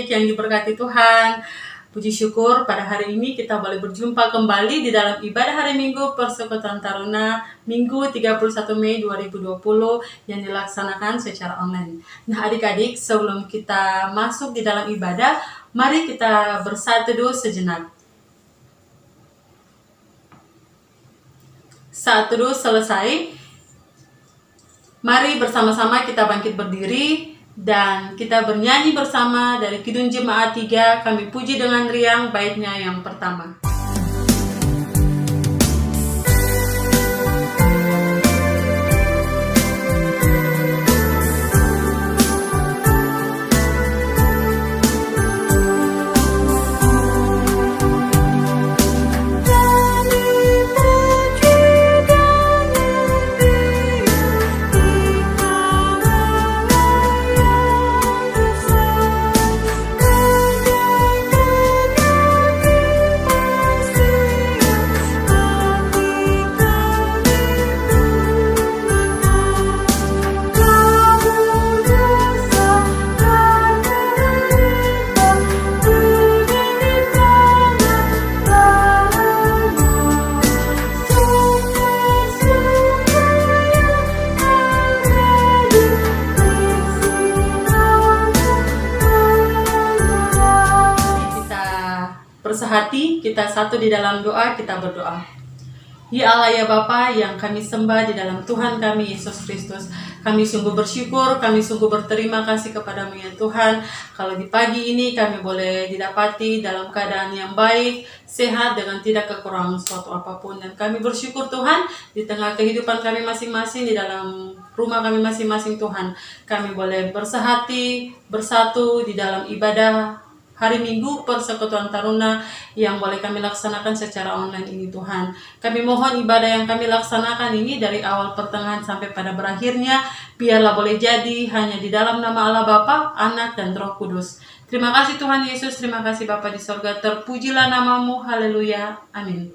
adik-adik yang diberkati Tuhan. Puji syukur pada hari ini kita boleh berjumpa kembali di dalam ibadah hari Minggu Persekutuan Taruna Minggu 31 Mei 2020 yang dilaksanakan secara online. Nah adik-adik, sebelum kita masuk di dalam ibadah, mari kita bersatu dulu sejenak. Saat teduh selesai, mari bersama-sama kita bangkit berdiri dan kita bernyanyi bersama dari Kidung Jemaat 3, kami puji dengan riang baitnya yang pertama. Bersehati, kita satu di dalam doa, kita berdoa. Ya Allah ya Bapa yang kami sembah di dalam Tuhan kami Yesus Kristus, kami sungguh bersyukur, kami sungguh berterima kasih kepadamu ya Tuhan. Kalau di pagi ini kami boleh didapati dalam keadaan yang baik, sehat dengan tidak kekurangan suatu apapun. Dan kami bersyukur Tuhan di tengah kehidupan kami masing-masing, di dalam rumah kami masing-masing Tuhan, kami boleh bersehati, bersatu di dalam ibadah hari Minggu Persekutuan Taruna yang boleh kami laksanakan secara online ini Tuhan. Kami mohon ibadah yang kami laksanakan ini dari awal pertengahan sampai pada berakhirnya, biarlah boleh jadi hanya di dalam nama Allah Bapa, Anak, dan Roh Kudus. Terima kasih Tuhan Yesus, terima kasih Bapa di sorga, terpujilah namamu, haleluya, amin.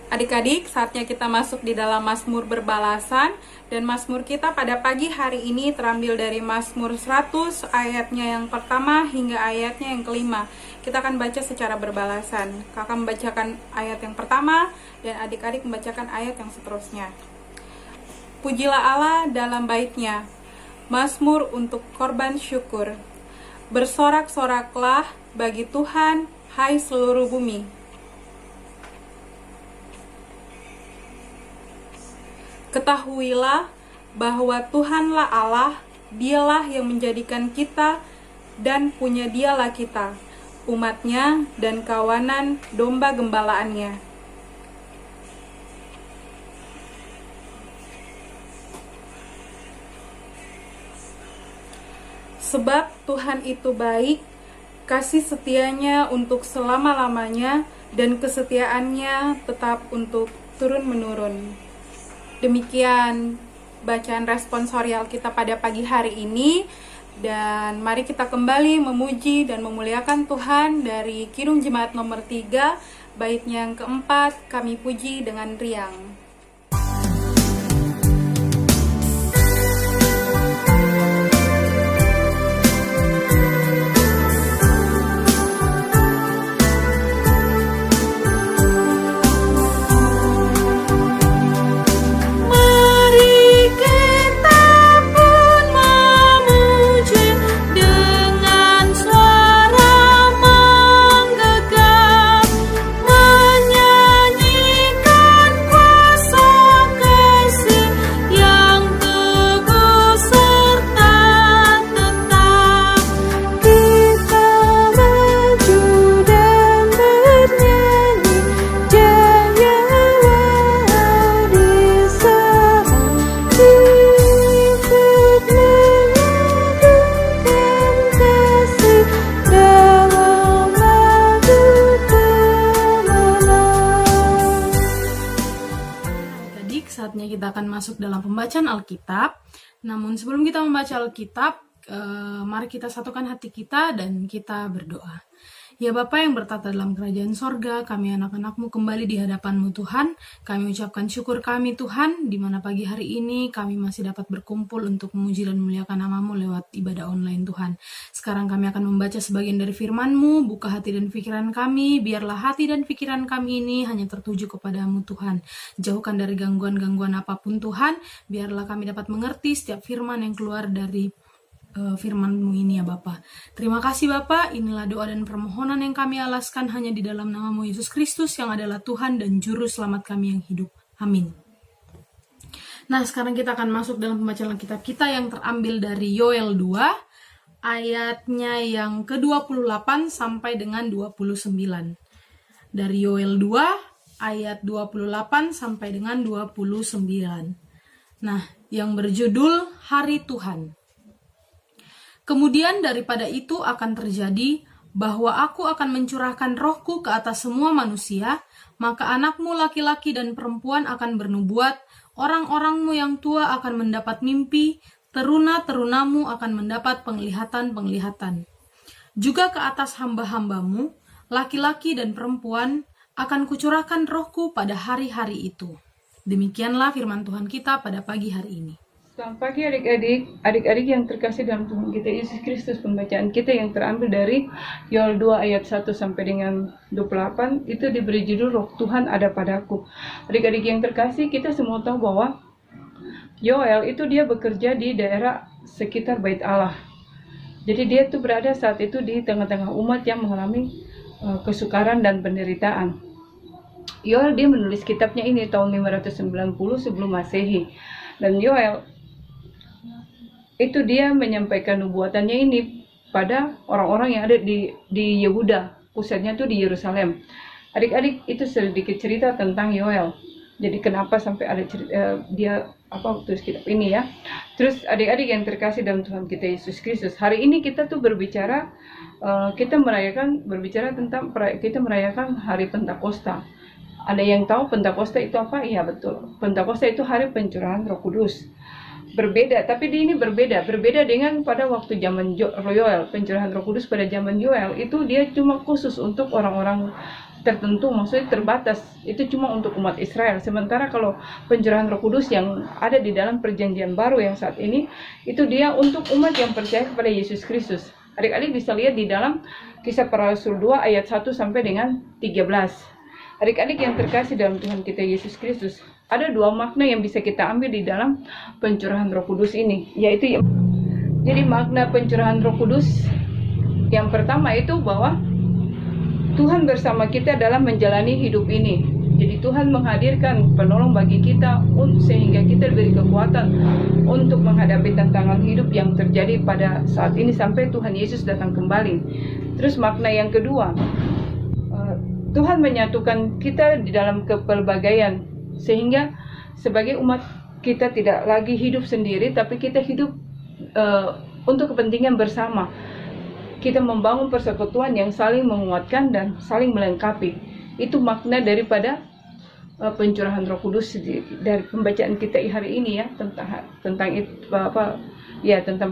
Adik-adik, saatnya kita masuk di dalam Mazmur berbalasan. Dan Mazmur kita pada pagi hari ini terambil dari Mazmur 100 ayatnya yang pertama hingga ayatnya yang kelima. Kita akan baca secara berbalasan. Kakak membacakan ayat yang pertama dan adik-adik membacakan ayat yang seterusnya. Pujilah Allah dalam baitnya, Mazmur untuk korban syukur. Bersorak-soraklah bagi Tuhan, hai seluruh bumi. Ketahuilah bahwa Tuhanlah Allah, Dialah yang menjadikan kita dan punya Dialah kita, umatnya dan kawanan domba gembalaannya. Sebab Tuhan itu baik, kasih setianya untuk selama-lamanya, dan kesetiaannya tetap untuk turun-menurun. Demikian bacaan responsorial kita pada pagi hari ini. Dan mari kita kembali memuji dan memuliakan Tuhan dari Kidung Jemaat nomor 3, baitnya yang keempat, kami puji dengan riang. Saatnya kita akan masuk dalam pembacaan Alkitab. Namun sebelum kita membaca Alkitab, mari kita satukan hati kita dan kita berdoa. Ya Bapa yang bertata dalam kerajaan sorga, kami anak-anak-Mu kembali di hadapan-Mu Tuhan. Kami ucapkan syukur kami Tuhan, di mana pagi hari ini kami masih dapat berkumpul untuk memuji dan memuliakan nama-Mu lewat ibadah online Tuhan. Sekarang kami akan membaca sebagian dari firman-Mu, buka hati dan pikiran kami, biarlah hati dan pikiran kami ini hanya tertuju kepada-Mu Tuhan. Jauhkan dari gangguan-gangguan apapun Tuhan, biarlah kami dapat mengerti setiap firman yang keluar dari firman-Mu ini ya Bapa. Terima kasih Bapa, inilah doa dan permohonan yang kami alaskan hanya di dalam nama-Mu Yesus Kristus yang adalah Tuhan dan Juru Selamat kami yang hidup. Amin. Nah, sekarang kita akan masuk dalam pembacaan Alkitab kita yang terambil dari Yoel 2, ayatnya yang ke-28 sampai dengan 29. Dari Yoel 2, ayat 28 sampai dengan 29. Nah, yang berjudul Hari Tuhan. Kemudian daripada itu akan terjadi bahwa aku akan mencurahkan rohku ke atas semua manusia, maka anakmu laki-laki dan perempuan akan bernubuat, orang-orangmu yang tua akan mendapat mimpi, teruna-terunamu akan mendapat penglihatan-penglihatan. Juga ke atas hamba-hambamu, laki-laki dan perempuan, akan kucurahkan rohku pada hari-hari itu. Demikianlah firman Tuhan kita pada pagi hari ini. Selamat pagi adik-adik yang terkasih dalam Tuhan kita Yesus Kristus. Pembacaan kita yang terambil dari Yoel 2 ayat 1 sampai dengan 28 itu diberi judul Roh Tuhan ada padaku. Adik-adik yang terkasih, kita semua tahu bahwa Yoel itu dia bekerja di daerah sekitar Bait Allah. Jadi dia tuh berada saat itu di tengah-tengah umat yang mengalami kesukaran dan penderitaan. Yoel dia menulis kitabnya ini tahun 590 sebelum Masehi. Dan Yoel itu dia menyampaikan nubuatannya ini pada orang-orang yang ada di Yehuda, pusatnya tuh di Yerusalem. Adik-adik, itu sedikit cerita tentang Yoel. Jadi kenapa sampai ada dia tulis kitab ini ya. Terus adik-adik yang terkasih dalam Tuhan kita Yesus Kristus, hari ini kita tuh berbicara kita merayakan hari Pentakosta. Ada yang tahu Pentakosta itu apa? Iya betul. Pentakosta itu hari pencurahan Roh Kudus. Berbeda, tapi ini berbeda dengan pada waktu zaman Yoel. Pencurahan Roh Kudus pada zaman Yoel itu dia cuma khusus untuk orang-orang tertentu, maksudnya terbatas. Itu cuma untuk umat Israel. Sementara kalau pencurahan Roh Kudus yang ada di dalam perjanjian baru yang saat ini, itu dia untuk umat yang percaya kepada Yesus Kristus. Adik-adik bisa lihat di dalam Kisah Para Rasul 2 ayat 1 sampai dengan 13. Adik-adik yang terkasih dalam Tuhan kita Yesus Kristus, ada dua makna yang bisa kita ambil di dalam pencurahan Roh Kudus ini, yaitu jadi makna pencurahan Roh Kudus yang pertama itu bahwa Tuhan bersama kita dalam menjalani hidup ini. Jadi Tuhan menghadirkan penolong bagi kita sehingga kita diberi kekuatan untuk menghadapi tantangan hidup yang terjadi pada saat ini sampai Tuhan Yesus datang kembali. Terus makna yang kedua, Tuhan menyatukan kita di dalam kepelbagaian, sehingga sebagai umat kita tidak lagi hidup sendiri, tapi kita hidup untuk kepentingan bersama. Kita membangun persekutuan yang saling menguatkan dan saling melengkapi. Itu makna daripada pencurahan Roh Kudus dari pembacaan kita hari ini ya, tentang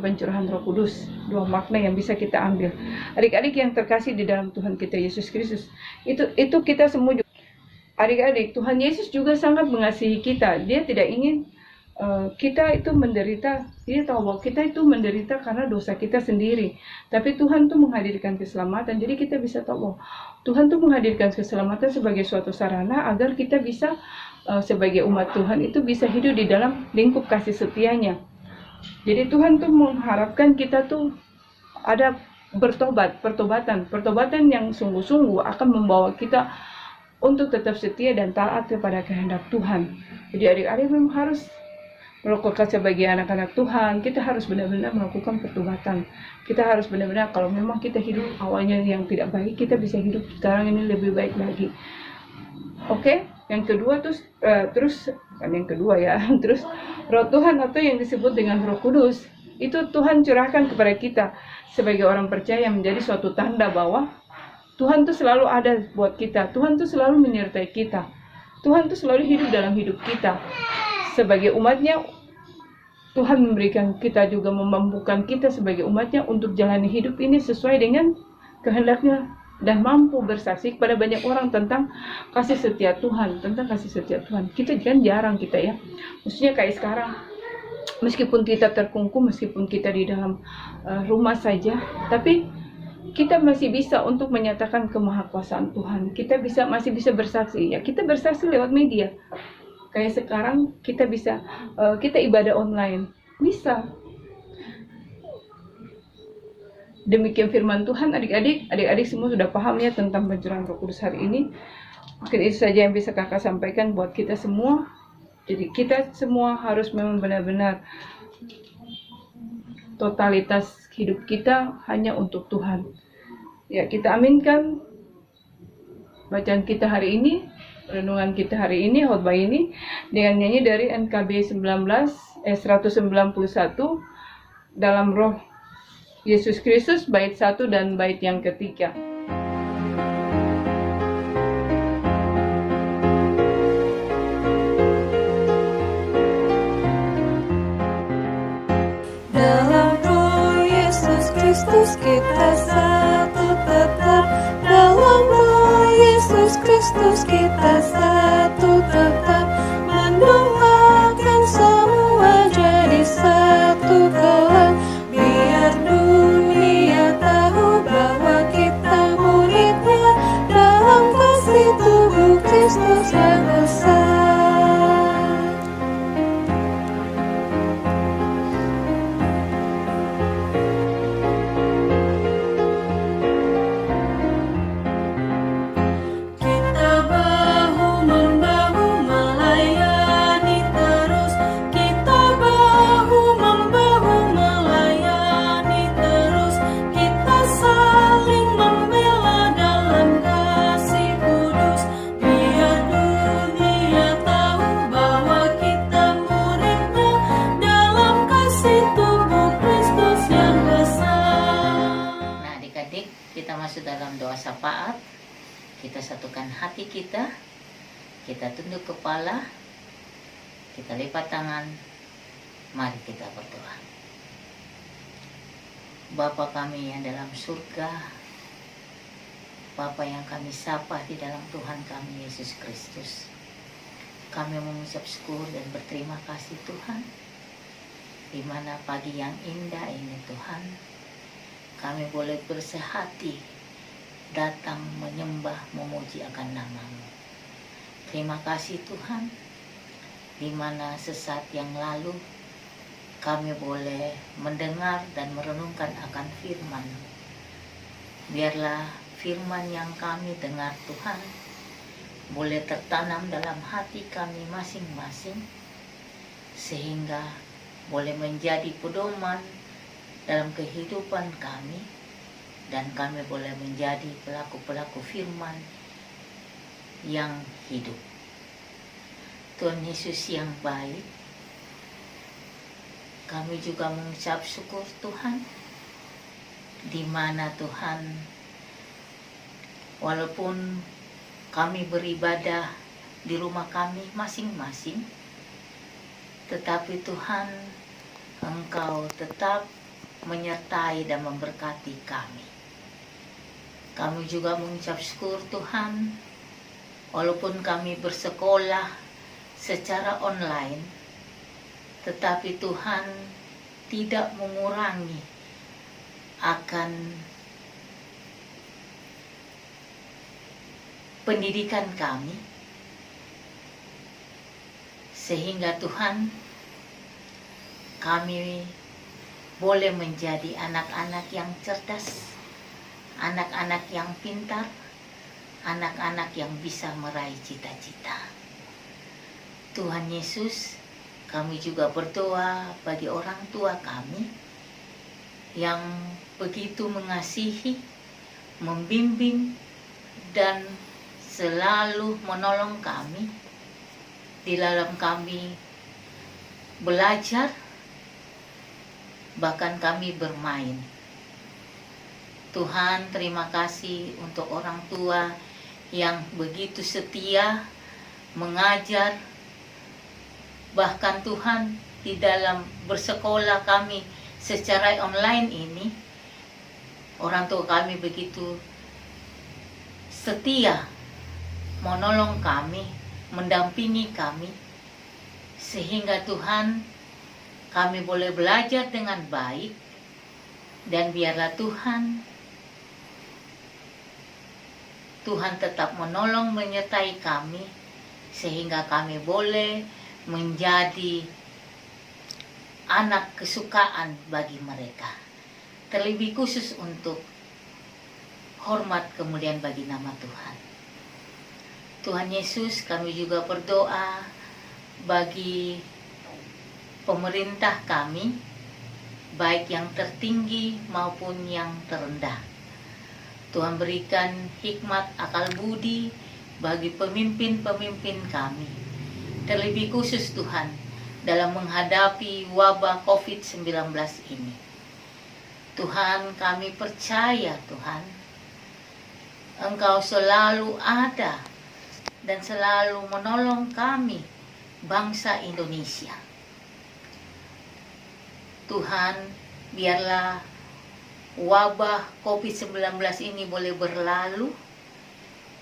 pencurahan Roh Kudus. Dua makna yang bisa kita ambil. Adik-adik yang terkasih di dalam Tuhan kita Yesus Kristus, itu kita semua juga. Adik-adik, Tuhan Yesus juga sangat mengasihi kita. Dia tidak ingin kita itu menderita. Dia tahu bahwa kita itu menderita karena dosa kita sendiri. Tapi Tuhan tuh menghadirkan keselamatan. Jadi kita bisa tahu bahwa Tuhan tuh menghadirkan keselamatan sebagai suatu sarana agar kita bisa sebagai umat Tuhan itu bisa hidup di dalam lingkup kasih setianya. Jadi Tuhan tuh mengharapkan kita tuh ada pertobatan yang sungguh-sungguh akan membawa kita untuk tetap setia dan taat kepada kehendak Tuhan. Jadi adik-adik memang harus melakukan sebagai anak-anak Tuhan, kita harus benar-benar melakukan pertobatan. Kita harus benar-benar, kalau memang kita hidup awalnya yang tidak baik, kita bisa hidup sekarang ini lebih baik lagi. Oke? Yang kedua terus Roh Tuhan atau yang disebut dengan Roh Kudus itu Tuhan curahkan kepada kita sebagai orang percaya, menjadi suatu tanda bahwa Tuhan tuh selalu ada buat kita. Tuhan tuh selalu menyertai kita. Tuhan tuh selalu hidup dalam hidup kita. Sebagai umatnya, Tuhan memberikan kita juga, memampukan kita sebagai umatnya untuk jalani hidup ini sesuai dengan kehendaknya dan mampu bersaksi kepada banyak orang tentang kasih setia Tuhan, Kita kan jarang kita ya. Maksudnya kayak sekarang, meskipun kita terkungkung, meskipun kita di dalam rumah saja, tapi kita masih bisa untuk menyatakan kemahakuasaan Tuhan. Kita masih bisa bersaksi ya. Kita bersaksi lewat media. Kayak sekarang kita bisa kita ibadah online. Bisa. Demikian firman Tuhan, adik-adik semua sudah paham ya tentang pencurahan Roh Kudus hari ini. Mungkin itu saja yang bisa kakak sampaikan buat kita semua. Jadi kita semua harus memang benar-benar totalitas hidup kita hanya untuk Tuhan. Ya, kita aminkan bacaan kita hari ini, renungan kita hari ini, khotbah ini dengan nyanyi dari NKB 191 dalam Roh Yesus Kristus, bait 1 dan bait yang ketiga. Dalam Roh Yesus Kristus kita satu tetap. Dalam Roh Yesus Kristus kita satu tetap. Mendoakan semua jadi satu kelak. Biar dunia tahu bahwa kita muridnya dalam kasih tubuh Kristus yang besar. Kita bahu-membahu melayani terus. Kita bahu-membahu melayani terus. Kita saling membela dalam kasih kudus. Biar dunia tahu bahwa kita muridnya dalam kasih tubuh Kristus yang besar. Nah, adik-adik, kita masuk dalam doa syafaat. Kita satukan hati kita tunduk kepala, kita lipat tangan, mari kita berdoa. Bapa kami yang dalam surga, Bapa yang kami sapa di dalam Tuhan kami Yesus Kristus, kami mengucap syukur dan berterima kasih Tuhan, di mana pagi yang indah ini Tuhan, kami boleh bersehati datang menyembah memuji akan nama-Mu. Terima kasih Tuhan, di mana sesaat yang lalu kami boleh mendengar dan merenungkan akan firman. Biarlah firman yang kami dengar Tuhan boleh tertanam dalam hati kami masing-masing, sehingga boleh menjadi pedoman dalam kehidupan kami, dan kami boleh menjadi pelaku-pelaku firman yang hidup. Tuhan Yesus yang baik, kami juga mengucap syukur Tuhan, di mana Tuhan, walaupun kami beribadah di rumah kami masing-masing, tetapi Tuhan, Engkau tetap menyertai dan memberkati kami. Kami juga mengucap syukur Tuhan, walaupun kami bersekolah secara online, tetapi Tuhan tidak mengurangi akan pendidikan kami, sehingga Tuhan, kami boleh menjadi anak-anak yang cerdas, anak-anak yang pintar, anak-anak yang bisa meraih cita-cita. Tuhan Yesus, kami juga berdoa bagi orang tua kami yang begitu mengasihi, membimbing, dan selalu menolong kami di dalam kami belajar, bahkan kami bermain. Tuhan, terima kasih untuk orang tua yang begitu setia mengajar, bahkan Tuhan di dalam bersekolah kami secara online ini, orang tua kami begitu setia menolong kami, mendampingi kami, sehingga Tuhan kami boleh belajar dengan baik, dan biarlah Tuhan tetap menolong menyertai kami, sehingga kami boleh menjadi anak kesukaan bagi mereka. Terlebih khusus untuk hormat kemuliaan bagi nama Tuhan. Tuhan Yesus, kami juga berdoa bagi pemerintah kami, baik yang tertinggi maupun yang terendah. Tuhan berikan hikmat akal budi bagi pemimpin-pemimpin kami. Terlebih khusus Tuhan, dalam menghadapi wabah COVID-19 ini. Tuhan, kami percaya Tuhan, Engkau selalu ada dan selalu menolong kami, bangsa Indonesia. Tuhan, biarlah wabah COVID-19 ini boleh berlalu,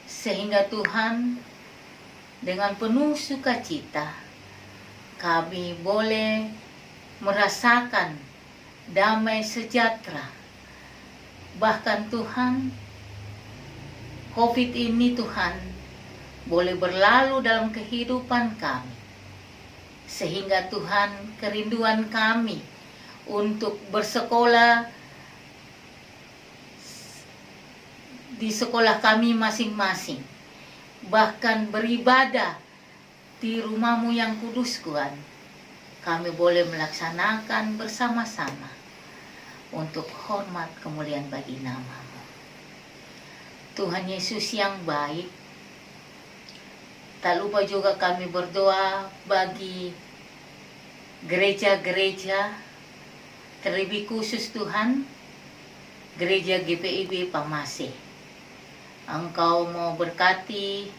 sehingga Tuhan dengan penuh sukacita kami boleh merasakan damai sejahtera. Bahkan Tuhan, COVID ini Tuhan boleh berlalu dalam kehidupan kami, sehingga Tuhan, kerinduan kami untuk bersekolah di sekolah kami masing-masing, bahkan beribadah di rumah-Mu yang kudus Tuhan, kami boleh melaksanakan bersama-sama untuk hormat kemuliaan bagi nama-Mu. Tuhan Yesus yang baik, tak lupa juga kami berdoa bagi gereja-gereja, terlebih khusus Tuhan, gereja GPIB Pamase. Engkau mau berkati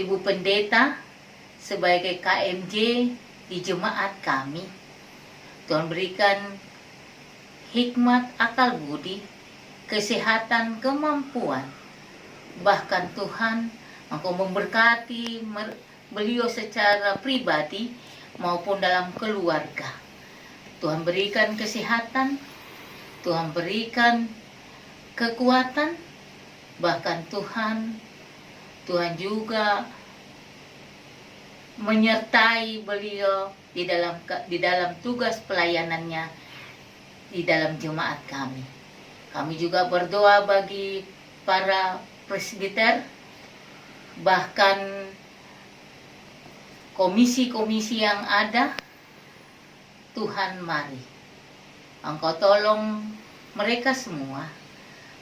Ibu Pendeta sebagai KMJ di jemaat kami. Tuhan berikan hikmat akal budi, kesehatan, kemampuan. Bahkan Tuhan, Engkau memberkati beliau secara pribadi maupun dalam keluarga. Tuhan berikan kesehatan, Tuhan berikan kekuatan, bahkan Tuhan juga menyertai beliau di dalam tugas pelayanannya di dalam jemaat kami. Kami juga berdoa bagi para presbiter, bahkan komisi-komisi yang ada. Tuhan, mari Engkau tolong mereka semua.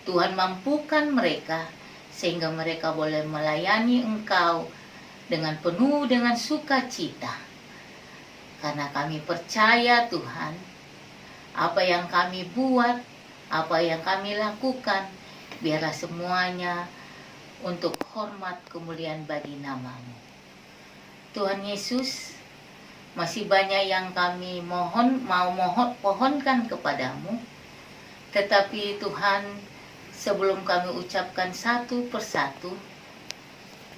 Tuhan, mampukan mereka sehingga mereka boleh melayani Engkau dengan penuh dengan sukacita. Karena kami percaya Tuhan, apa yang kami buat, apa yang kami lakukan, biarlah semuanya untuk hormat kemuliaan bagi nama-Mu. Tuhan Yesus, masih banyak yang kami pohonkan kepadamu, tetapi Tuhan, sebelum kami ucapkan satu persatu,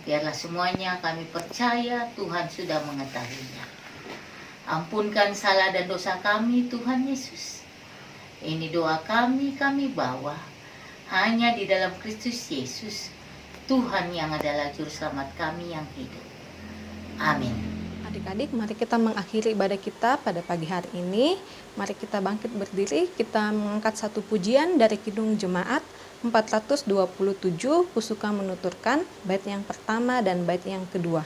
biarlah semuanya kami percaya Tuhan sudah mengetahuinya. Ampunkan salah dan dosa kami Tuhan Yesus. Ini doa kami bawa hanya di dalam Kristus Yesus, Tuhan yang adalah Juru Selamat kami yang hidup. Amin. Adik-adik, mari kita mengakhiri ibadah kita pada pagi hari ini. Mari kita bangkit berdiri, kita mengangkat satu pujian dari Kidung Jemaat 427, Pusuka menuturkan bait yang pertama dan bait yang kedua.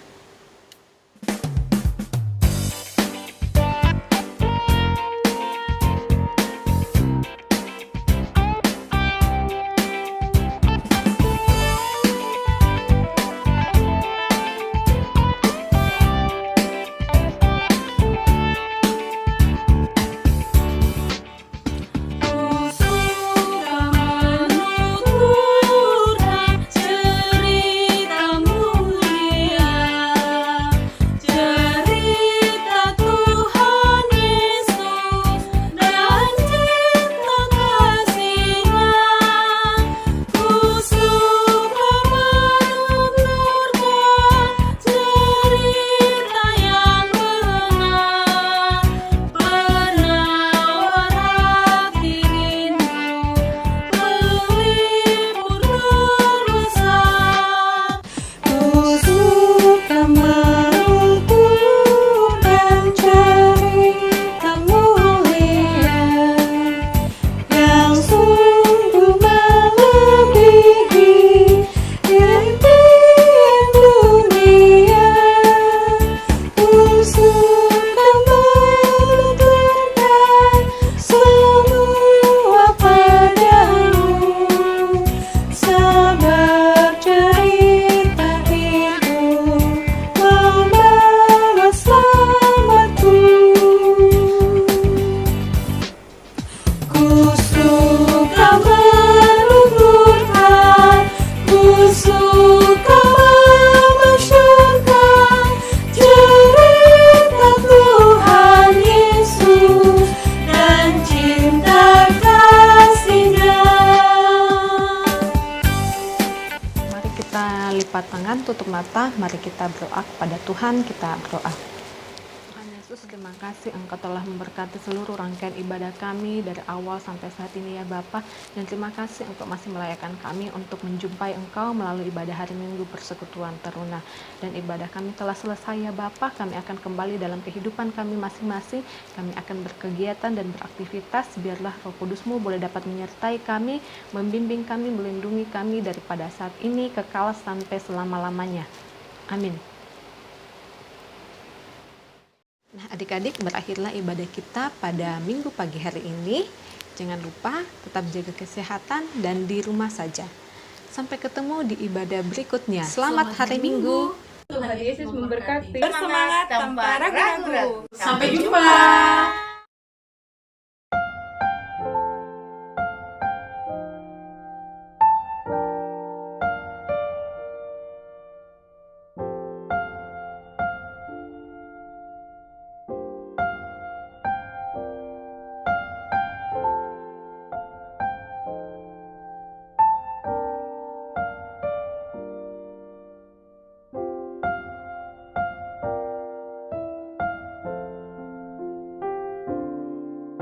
Cerita mulia kita lipat tangan, tutup mata, mari kita berdoa kepada Tuhan, kita berdoa. Tuhan Yesus, terima kasih Engkau telah memberkati seluruh rangkaian ibadah kami dari awal sampai saat ini ya Bapa. Dan terima kasih Engkau masih melayakan kami untuk menjumpai Engkau melalui ibadah hari Minggu Persekutuan Teruna. Dan ibadah kami telah selesai ya Bapa, kami akan kembali dalam kehidupan kami masing-masing. Kami akan berkegiatan dan beraktivitas, biarlah Roh Kudus-Mu boleh dapat menyertai kami, membimbing kami, melindungi kami daripada saat ini kekal sampai selama-lamanya. Amin. Nah, adik-adik, berakhirlah ibadah kita pada Minggu pagi hari ini. Jangan lupa tetap jaga kesehatan dan di rumah saja. Sampai ketemu di ibadah berikutnya. Selamat hari Minggu. Tuhan Yesus memberkati. Bersemangat tanpa ragu-ragu. Sampai jumpa.